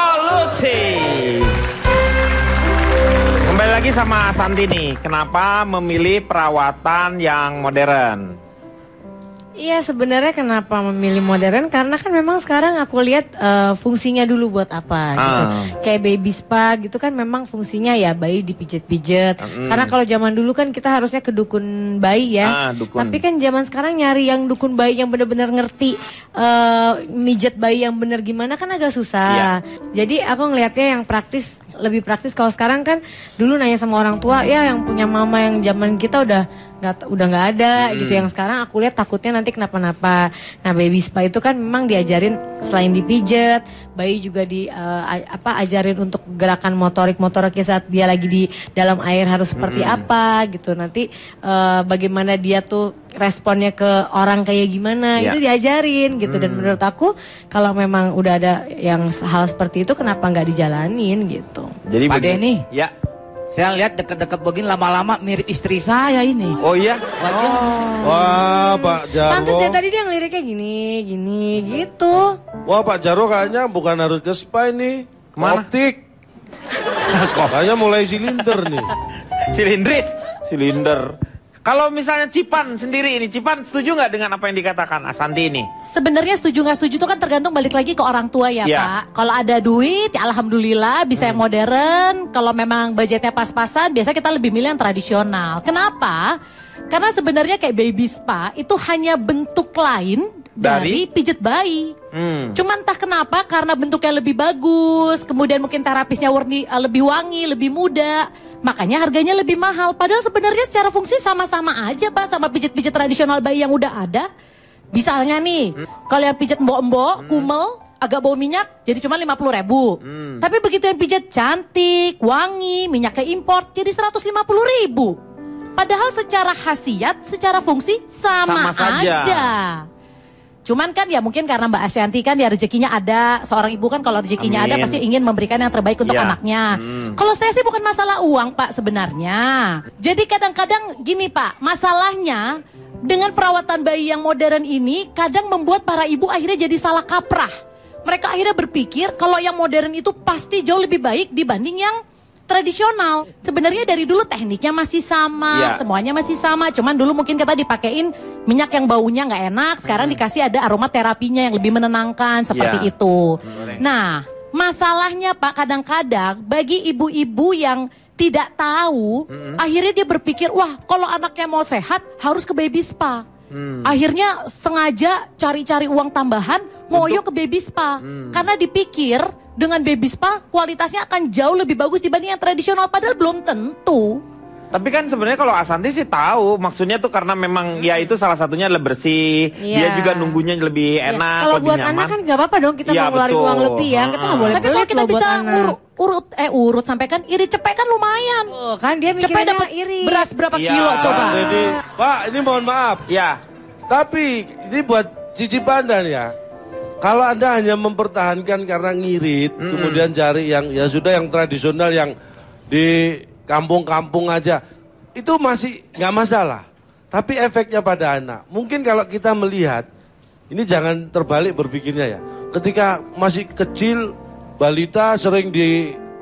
solusi. Kembali lagi sama Santi nih, kenapa memilih perawatan yang modern? Iya, sebenarnya kenapa memilih modern, karena kan memang sekarang aku lihat fungsinya dulu buat apa gitu. Kayak baby spa gitu kan memang fungsinya ya bayi dipijet-pijet. Karena kalau zaman dulu kan kita harusnya ke dukun bayi ya. Tapi kan zaman sekarang nyari yang dukun bayi yang benar-benar ngerti mijet bayi yang benar gimana kan agak susah. Jadi aku ngelihatnya yang praktis, lebih praktis. Kalau sekarang kan dulu nanya sama orang tua ya, yang punya mama yang zaman kita udah nggak ada gitu. Yang sekarang aku lihat takutnya nanti kenapa-napa. Nah, baby spa itu kan memang diajarin selain dipijet, bayi juga ajarin untuk gerakan motorik-motoriknya saat dia lagi di dalam air harus seperti apa gitu. Nanti bagaimana dia tuh responnya ke orang kayak gimana, itu diajarin gitu. Dan menurut aku kalau memang udah ada yang hal seperti itu, kenapa nggak dijalanin gitu. Jadi Pak Denny, ya. Saya lihat deket-deket begini lama-lama mirip istri saya ini. Oh iya? Wah, Pak Jarwo. Pantes dari tadi dia ngeliriknya gini gitu. Wah, Pak Jarwo kayaknya bukan harus ke spa ini. Kemana? Optik. Kayaknya mulai silinder nih. Silinder. Kalau misalnya Cipan sendiri ini, Cipan setuju nggak dengan apa yang dikatakan Asanti ini? Sebenarnya setuju nggak setuju itu kan tergantung balik lagi ke orang tua ya Pak. Kalau ada duit ya alhamdulillah bisa yang modern. Kalau memang budgetnya pas-pasan biasa kita lebih milih yang tradisional. Kenapa? Karena sebenarnya kayak baby spa itu hanya bentuk lain dari pijet bayi. Cuman entah kenapa karena bentuknya lebih bagus, kemudian mungkin terapisnya lebih wangi, lebih muda, makanya harganya lebih mahal. Padahal sebenarnya secara fungsi sama-sama aja Pak, sama pijet-pijet tradisional bayi yang udah ada. Misalnya nih, kalau yang pijet mbok-mbok, kumel, agak bau minyak, jadi cuma 50.000. Tapi begitu yang pijet cantik, wangi, minyaknya import, jadi 150.000. Padahal secara khasiat, secara fungsi sama aja. Cuman kan ya mungkin karena Mbak Asyanti kan ya rezekinya ada. Seorang ibu kan kalau rezekinya ada pasti ingin memberikan yang terbaik untuk anaknya. Kalau saya sih bukan masalah uang Pak sebenarnya. Jadi kadang-kadang gini Pak, masalahnya dengan perawatan bayi yang modern ini kadang membuat para ibu akhirnya jadi salah kaprah. Mereka akhirnya berpikir kalau yang modern itu pasti jauh lebih baik dibanding yang tradisional. Sebenarnya dari dulu tekniknya masih sama, semuanya masih sama. Cuman dulu mungkin kita dipakein minyak yang baunya nggak enak. Sekarang dikasih ada aromaterapinya yang lebih menenangkan seperti itu. Nah, masalahnya Pak kadang-kadang bagi ibu-ibu yang tidak tahu, akhirnya dia berpikir, wah kalau anaknya mau sehat harus ke baby spa. Akhirnya sengaja cari-cari uang tambahan, ngoyo ke baby spa. Karena dipikir dengan baby spa kualitasnya akan jauh lebih bagus dibanding yang tradisional, padahal belum tentu. Tapi kan sebenarnya kalau Asanti sih tahu, maksudnya tuh karena memang ya itu salah satunya lebih bersih, dia juga nunggunya lebih enak, Kalau lebih buat nyaman. anak kan nggak apa-apa dong kita mau ngeluarin uang lebih ya, kita nggak boleh. Tapi kalau kita bisa urut sampai kan irit cepet kan lumayan. Kan dia Cepet mikirnya dapat iri. beras berapa kilo coba. Jadi, Pak, ini mohon maaf. Ya. Tapi ini buat Cici Pandan ya. Kalau Anda hanya mempertahankan karena ngirit, kemudian cari yang ya sudah yang tradisional yang di kampung-kampung aja, itu masih nggak masalah. Tapi efeknya pada anak, mungkin kalau kita melihat, ini jangan terbalik berpikirnya ya. Ketika masih kecil, balita sering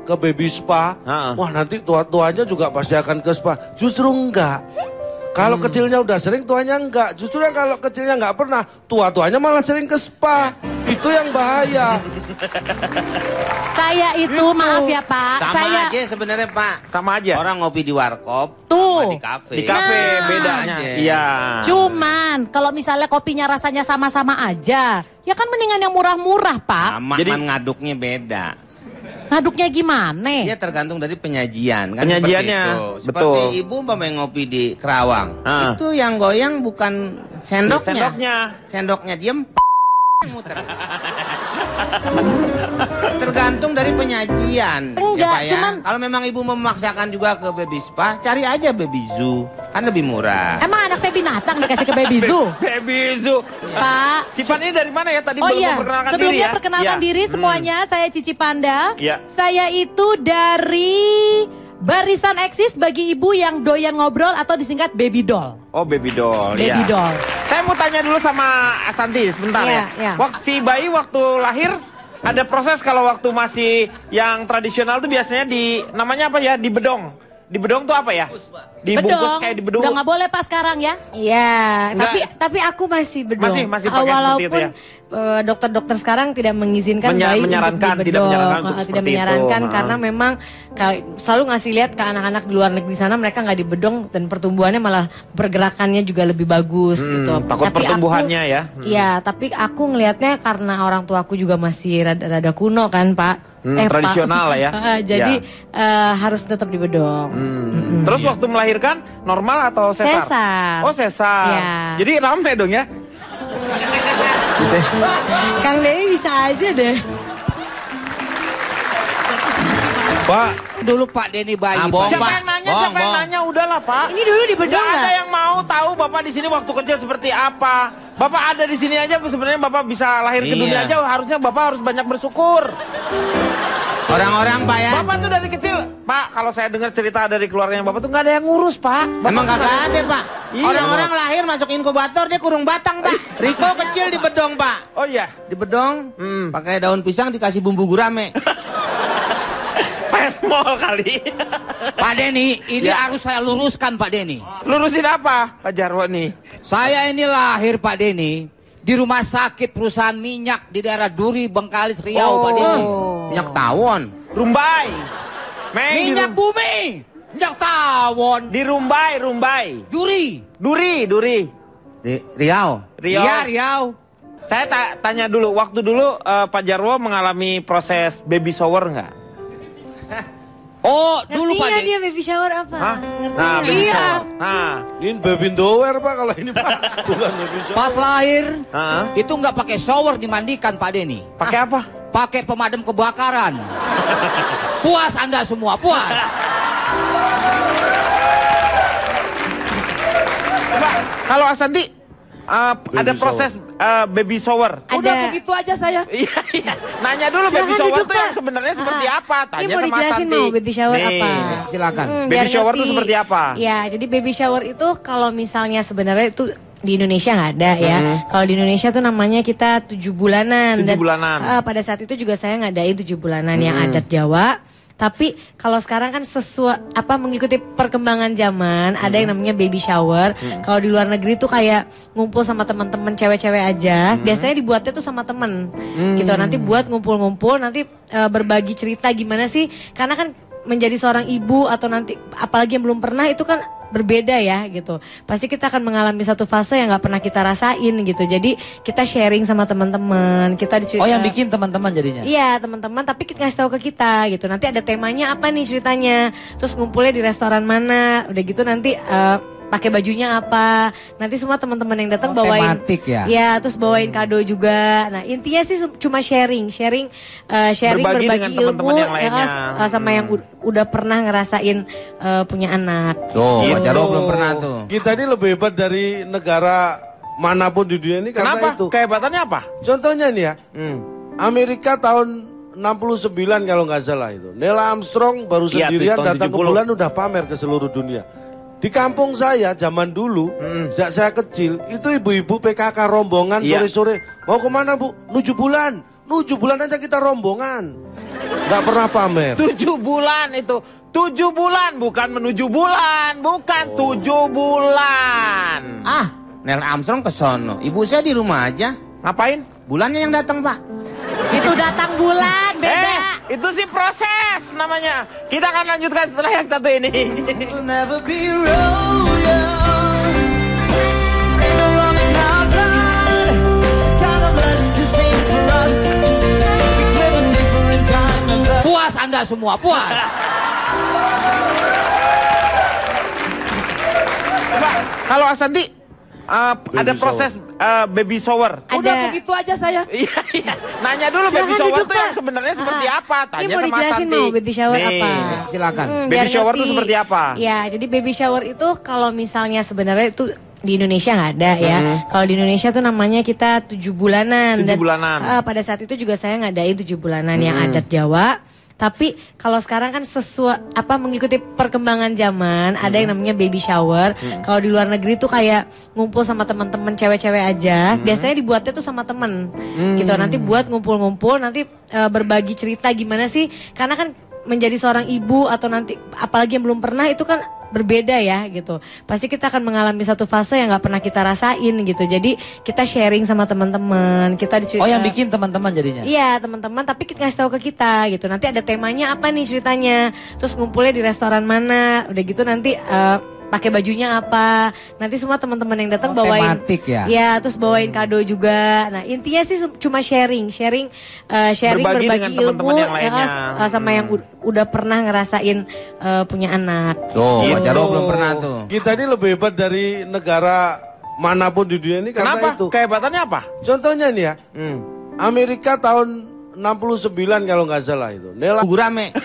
ke baby spa, wah nanti tua-tuanya juga pasti akan ke spa. Justru enggak. Kalau kecilnya udah sering, tuanya enggak. Justru yang kalau kecilnya enggak pernah, tua-tuanya malah sering ke spa. Itu yang bahaya. Saya itu maaf ya Pak. Sama aja sebenarnya Pak. Sama aja. Orang ngopi di warkop, Tuh. sama di kafe. Di kafe bedanya. Iya. Cuman kalau misalnya kopinya rasanya sama-sama aja, ya kan mendingan yang murah-murah Pak. Sama, Jadi- kan ngaduknya beda. Ngaduknya gimana? Dia tergantung dari penyajian kan. Penyajiannya, seperti itu. betul. Seperti ibu umpamanya ngopi di Kerawang, itu yang goyang bukan sendoknya. Sendoknya diem muter. Tergantung dari penyajian. Enggak, ya, Pak, ya. cuman- kalau memang ibu memaksakan juga ke baby spa, cari aja baby zoo, kan lebih murah. Emang anak saya binatang dikasih ke baby zoo? Baby Zoo. Pak. Cipan ini dari mana ya? Tadi Oh baru iya, memperkenalkan diri sebelumnya ya? perkenalkan Iya. diri semuanya, saya Cici Panda. Iya. Saya itu dari barisan eksis bagi ibu yang doyan ngobrol atau disingkat baby doll. Oh, baby doll. Baby ya. doll. Saya mau tanya dulu sama Asanti sebentar Iya, ya. iya. Waktu si bayi waktu lahir ada proses kalau waktu masih yang tradisional tuh biasanya namanya apa ya? Di bedong. Di bedong tuh apa ya? Dibungkus kayak di bedong. Udah nggak boleh Pak sekarang ya? Iya, tapi aku masih bedong. Masih pakai seperti itu ya. Dokter-dokter sekarang tidak mengizinkan bayi untuk di bedong. Tidak menyarankan karena memang selalu ngasih lihat ke anak-anak di luar negeri sana mereka nggak di bedong dan pertumbuhannya malah pergerakannya juga lebih bagus gitu. Takut tapi pertumbuhannya ya. Iya, tapi aku ngelihatnya karena orang tua aku juga masih rada kuno kan Pak. Tradisional lah ya. Jadi harus tetap di bedong. Terus waktu melahirkan normal atau sesar? Sesar. Oh sesar. Ya. Jadi rame dong ya. Kang Denny bisa aja deh. Pak, dulu Pak Denny bayi. Siapa yang nanya? Udahlah Pak. Ini dulu di bedong nggak ada yang mau tahu Bapak di sini waktu kecil seperti apa. Bapak ada di sini aja sebenarnya Bapak bisa lahir ke dunia aja harusnya Bapak harus banyak bersyukur. Orang-orang Pak ya. Bapak tuh dari kecil, Pak, kalau saya dengar cerita dari keluarganya Bapak tuh nggak ada yang ngurus Pak. Bapak emang kagak ada Pak. Iya. Orang-orang lahir masuk inkubator dia kurung batang Pak. Riko kecil di bedong Pak. Oh iya. Di bedong, pakai daun pisang dikasih bumbu gurame. Pesmol kali. Pak Denny, ini harus saya luruskan Pak Denny. Lurusin apa Pak Jarwo nih? Saya ini lahir Pak Denny di rumah sakit perusahaan minyak di daerah Duri, Bengkalis, Riau Pak Denny. Minyak tawon. Rumbai. Minyak bumi. Minyak tawon. Di Rumbai. Duri. Di Riau. Iya, Riau. Saya tanya dulu, waktu dulu Pak Jarwo mengalami proses baby shower nggak? Oh, dulu Pak Denny. Denny. Dia baby shower apa? Nah, baby shower. Ini baby dower Pak kalau ini Pak, bukan baby shower. Pas lahir, itu nggak pakai shower dimandikan Pak Denny. Pakai apa? Pakai pemadam kebakaran. Puas Anda semua, puas. Coba, kalau Asanti ada proses baby shower. Udah begitu aja saya. Iya. Nanya dulu baby shower tuh yang sebenarnya seperti apa? Tanya Ini mau sama dijelasin Asanti. mau baby shower apa? Silakan. Baby shower tuh seperti apa? Ya, jadi baby shower itu kalau misalnya sebenarnya itu di Indonesia nggak ada ya. Kalau di Indonesia tuh namanya kita 7 bulanan. 7 bulanan. Pada saat itu juga saya ngadain 7 bulanan yang adat Jawa. Tapi kalau sekarang kan mengikuti perkembangan zaman, ada yang namanya baby shower. Kalau di luar negeri tuh kayak ngumpul sama teman-teman cewek-cewek aja. Biasanya dibuatnya tuh sama temen, gitu. Nanti buat ngumpul-ngumpul, nanti berbagi cerita gimana sih? Karena kan menjadi seorang ibu atau nanti apalagi yang belum pernah itu kan berbeda ya gitu. Pasti kita akan mengalami satu fase yang nggak pernah kita rasain gitu. Jadi kita sharing sama teman-teman, kita Oh, yang bikin teman-teman jadinya? Iya, teman-teman, tapi kita kasih tahu ke kita gitu. Nanti ada temanya apa nih ceritanya. Terus ngumpulnya di restoran mana. Udah gitu nanti pakai bajunya apa. Nanti semua teman-teman yang datang bawain tematik ya. Ya, terus bawain kado juga. Nah, intinya sih cuma sharing berbagi ilmu yang lainnya. Sama yang udah pernah ngerasain punya anak. Tuh, Pak Jarwo belum pernah tuh. Kita ini lebih hebat dari negara manapun di dunia ini karena Kenapa? itu. Kehebatannya apa? Contohnya nih ya, Amerika tahun 69 kalau nggak salah itu. Neil Armstrong baru sendirian datang ke bulan udah pamer ke seluruh dunia. Di kampung saya zaman dulu, sejak saya kecil, itu ibu-ibu PKK rombongan sore-sore. Mau kemana Bu? 7 bulan. 7 bulan aja kita rombongan. Nggak pernah pamer. 7 bulan itu. 7 bulan, bukan menuju bulan. Bukan 7 bulan. Neil Armstrong ke sono. Ibu saya di rumah aja. Ngapain? Bulannya yang datang Pak. Itu datang bulan, beda. Itu sih proses namanya. Kita akan lanjutkan setelah yang satu ini. Puas Anda semua, puas. Coba, kalau Asanti ada proses baby shower. Udah begitu aja saya. Iya. Nanya dulu baby shower tuh yang sebenarnya seperti apa? Tanya Ini mau sama dijelasin Asanti. mau baby shower apa? Silakan. Baby shower tuh seperti apa? Ya, jadi baby shower itu kalau misalnya sebenarnya itu di Indonesia nggak ada ya. Kalau di Indonesia tuh namanya kita 7 bulanan. 7 bulanan. Pada saat itu juga saya ngadain 7 bulanan yang adat Jawa. Tapi kalau sekarang kan mengikuti perkembangan zaman, ada yang namanya baby shower. Kalau di luar negeri tuh kayak ngumpul sama teman-teman cewek-cewek aja. Biasanya dibuatnya tuh sama temen gitu. Nanti buat ngumpul-ngumpul, nanti berbagi cerita gimana sih? Karena kan menjadi seorang ibu atau nanti apalagi yang belum pernah itu kan berbeda ya gitu. Pasti kita akan mengalami satu fase yang nggak pernah kita rasain gitu. Jadi kita sharing sama teman-teman, kita dicerita. Oh, yang bikin teman-teman jadinya? Iya, teman-teman, tapi kita kasih tahu ke kita gitu. Nanti ada temanya apa nih ceritanya. Terus ngumpulnya di restoran mana. Udah gitu nanti pakai bajunya apa. Nanti semua teman-teman yang datang bawain tematik ya. Ya, terus bawain kado juga. Nah, intinya sih cuma sharing berbagi ilmu yang lainnya. Sama yang udah pernah ngerasain punya anak. Tuh, Pak Jarwo belum pernah tuh. Kita ini lebih hebat dari negara manapun di dunia ini karena Kenapa? itu. Kehebatannya apa? Contohnya nih ya, Amerika tahun 69 kalau nggak salah itu. Gurame.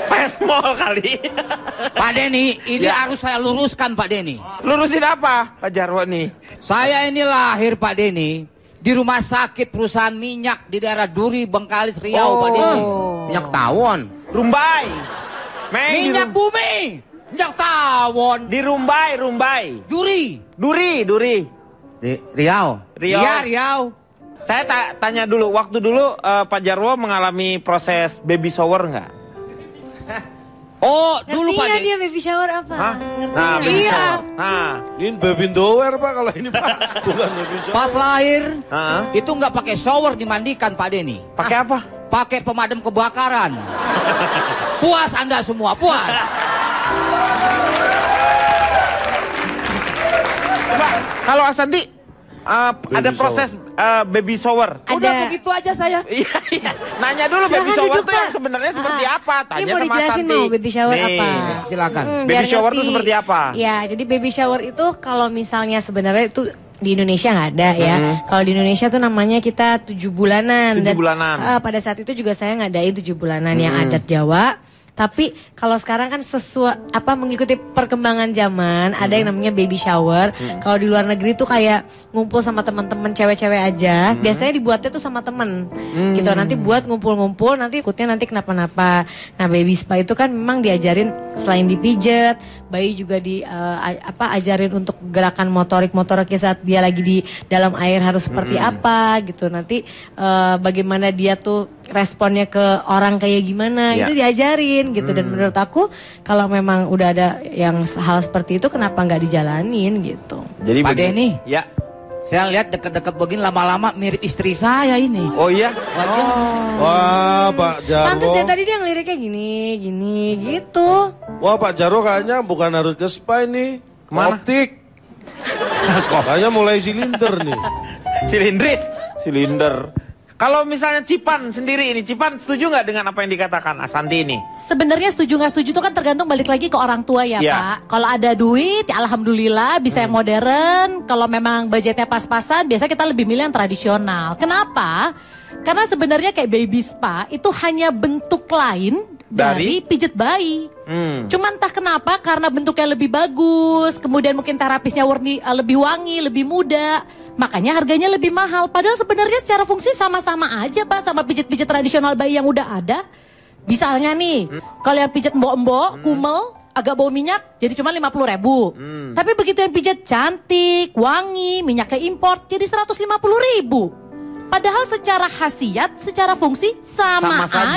Pesmol kali. Pak Denny, ini harus saya luruskan Pak Denny. Lurusin apa Pak Jarwo nih? Saya ini lahir Pak Denny di rumah sakit perusahaan minyak di daerah Duri, Bengkalis, Riau Pak Denny. Minyak tawon. Rumbai. Minyak bumi. Minyak tawon. Di Rumbai. Duri. Di Riau. Iya, Riau. Saya tanya dulu, waktu dulu Pak Jarwo mengalami proses baby shower nggak? Oh, dulu Pak Ngerti Denny. dia baby shower apa? Hah? Ngerti Nah, nggak? baby Iya. shower. Nah, Ini baby dower Pak kalau ini Pak, bukan baby shower. Pas lahir, Heeh. itu nggak pakai shower dimandikan Pak Denny. pakai apa? Pakai pemadam kebakaran. Puas Anda semua, puas. Coba, kalau Asanti ada proses baby shower. Udah begitu aja saya. Iya. Nanya dulu Silakan baby shower duduk, tuh yang Pak. sebenarnya seperti apa? Tanya Ini mau sama dijelasin Asanti. mau baby shower Nih. apa? Silakan. Baby Biar shower tuh ngerti. seperti apa? Ya, jadi baby shower itu kalau misalnya sebenarnya itu di Indonesia nggak ada ya. Kalau di Indonesia tuh namanya kita 7 bulanan. 7 bulanan. Pada saat itu juga saya ngadain 7 bulanan yang adat Jawa. Tapi kalau sekarang kan mengikuti perkembangan zaman, ada yang namanya baby shower. Kalau di luar negeri tuh kayak ngumpul sama teman-teman cewek-cewek aja. Biasanya dibuatnya tuh sama temen gitu. Nanti buat ngumpul-ngumpul, nanti ikutnya nanti kenapa-napa. Nah, baby spa itu kan memang diajarin selain dipijet, bayi juga ajarin untuk gerakan motoriknya saat dia lagi di dalam air harus seperti apa gitu. Nanti bagaimana dia tuh responnya ke orang kayak gimana, itu diajarin gitu. Dan menurut aku kalau memang udah ada yang hal seperti itu, kenapa nggak dijalanin gitu. Jadi Pak Denny. Ya. Saya lihat deket-deket begini lama-lama mirip istri saya ini. Oh iya. Wah, Pak Pantes Jarwo. dari tadi dia ngeliriknya gini gitu. Wah, Pak Jarwo kayaknya bukan harus ke spa ini. Kemana? Optik. Kayaknya mulai silinder nih. Silinder. Kalau misalnya Cipan sendiri ini, Cipan setuju nggak dengan apa yang dikatakan Asanti ini? Sebenarnya setuju nggak setuju itu kan tergantung balik lagi ke orang tua ya Pak. Kalau ada duit ya alhamdulillah bisa yang modern. Kalau memang budgetnya pas-pasan biasa kita lebih milih yang tradisional. Kenapa? Karena sebenarnya kayak baby spa itu hanya bentuk lain dari pijet bayi. Cuma entah kenapa karena bentuknya lebih bagus, kemudian mungkin terapisnya lebih wangi, lebih muda. Makanya harganya lebih mahal. Padahal sebenarnya secara fungsi sama-sama aja Pak sama pijet-pijet tradisional bayi yang udah ada. Misalnya nih, kalau yang pijet mbok-mbok, kumel, agak bau minyak, jadi cuma 50.000. Tapi begitu yang pijet cantik, wangi, minyaknya import, jadi 150.000. Padahal secara khasiat, secara fungsi sama Sama saja. aja.